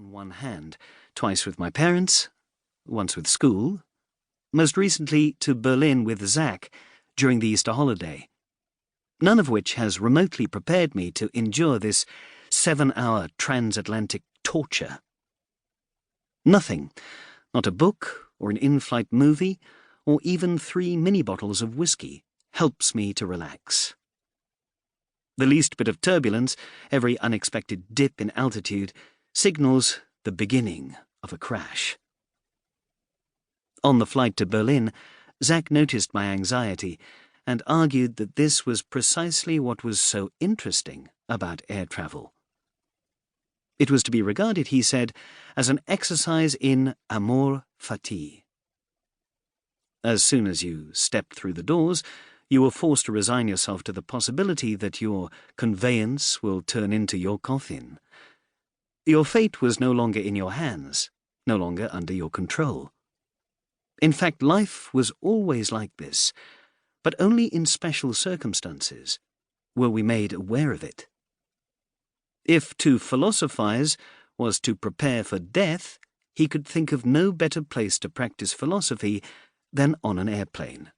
on one hand, twice with my parents, once with school, most recently to Berlin with Zach during the Easter holiday, none of which has remotely prepared me to endure this 7-hour transatlantic torture. Nothing, not a book or an in-flight movie or even 3 mini bottles of whiskey, helps me to relax. The least bit of turbulence, every unexpected dip in altitude, signals the beginning of a crash. On the flight to Berlin, Zach noticed my anxiety and argued that this was precisely what was so interesting about air travel. It was to be regarded, he said, as an exercise in amour fati. As soon as you stepped through the doors, you were forced to resign yourself to the possibility that your conveyance will turn into your coffin. Your fate was no longer in your hands, no longer under your control. In fact, life was always like this, but only in special circumstances were we made aware of it. If to philosophize was to prepare for death, he could think of no better place to practice philosophy than on an airplane.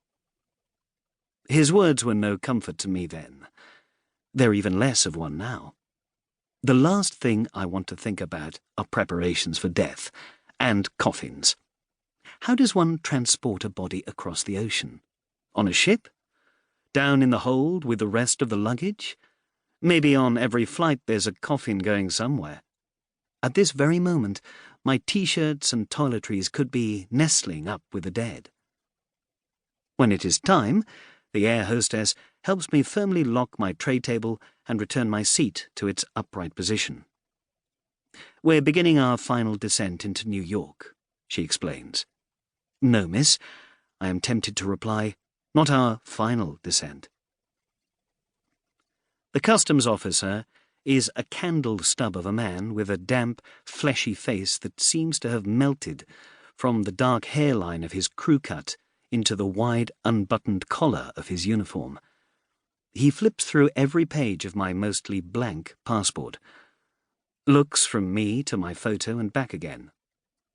His words were no comfort to me then. They're even less of one now. The last thing I want to think about are preparations for death and coffins. How does one transport a body across the ocean? On a ship? Down in the hold with the rest of the luggage? Maybe on every flight there's a coffin going somewhere. At this very moment, my T-shirts and toiletries could be nestling up with the dead. When it is time, the air hostess helps me firmly lock my tray table and return my seat to its upright position. We're beginning our final descent into New York, she explains. No, miss, I am tempted to reply, not our final descent. The customs officer is a candle stub of a man with a damp, fleshy face that seems to have melted from the dark hairline of his crew cut into the wide, unbuttoned collar of his uniform. He flips through every page of my mostly blank passport, looks from me to my photo and back again.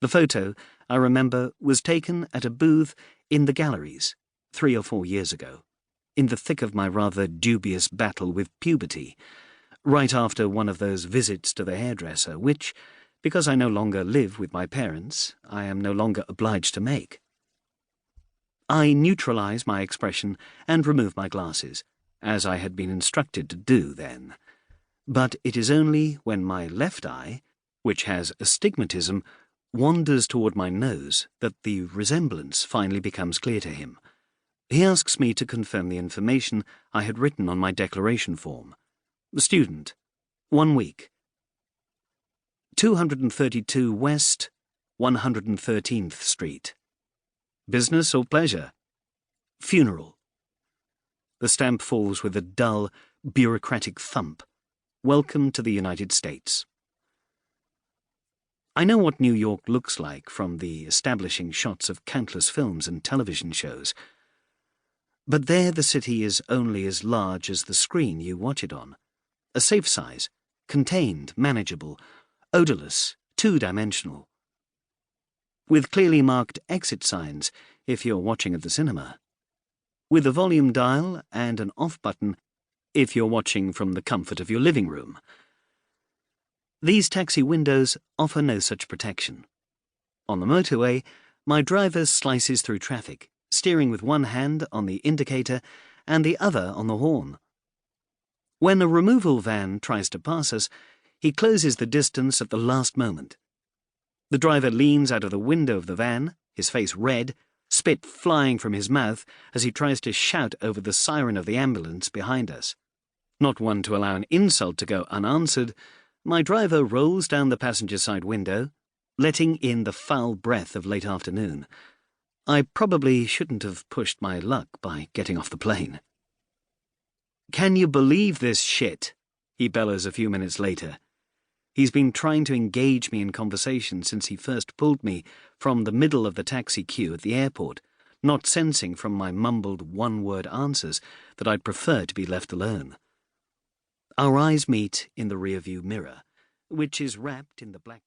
The photo, I remember, was taken at a booth in the galleries 3 or 4 years ago, in the thick of my rather dubious battle with puberty, right after one of those visits to the hairdresser which, because I no longer live with my parents, I am no longer obliged to make. I neutralize my expression and remove my glasses, as I had been instructed to do then. But it is only when my left eye, which has astigmatism, wanders toward my nose that the resemblance finally becomes clear to him. He asks me to confirm the information I had written on my declaration form. Student, 1 week. 232 West, 113th Street. Business or pleasure? Funeral. The stamp falls with a dull, bureaucratic thump. Welcome to the United States. I know what New York looks like from the establishing shots of countless films and television shows. But there the city is only as large as the screen you watch it on. A safe size, contained, manageable, odorless, 2-dimensional. With clearly marked exit signs if you're watching at the cinema. With a volume dial and an off button if you're watching from the comfort of your living room. These taxi windows offer no such protection. On the motorway, my driver slices through traffic, steering with one hand on the indicator and the other on the horn. When a removal van tries to pass us, he closes the distance at the last moment. The driver leans out of the window of the van, his face red, spit flying from his mouth as he tries to shout over the siren of the ambulance behind us. Not one to allow an insult to go unanswered, my driver rolls down the passenger side window, letting in the foul breath of late afternoon. I probably shouldn't have pushed my luck by getting off the plane. "Can you believe this shit?" he bellows a few minutes later. He's been trying to engage me in conversation since he first pulled me from the middle of the taxi queue at the airport, not sensing from my mumbled one-word answers that I'd prefer to be left alone. Our eyes meet in the rearview mirror, which is wrapped in the black...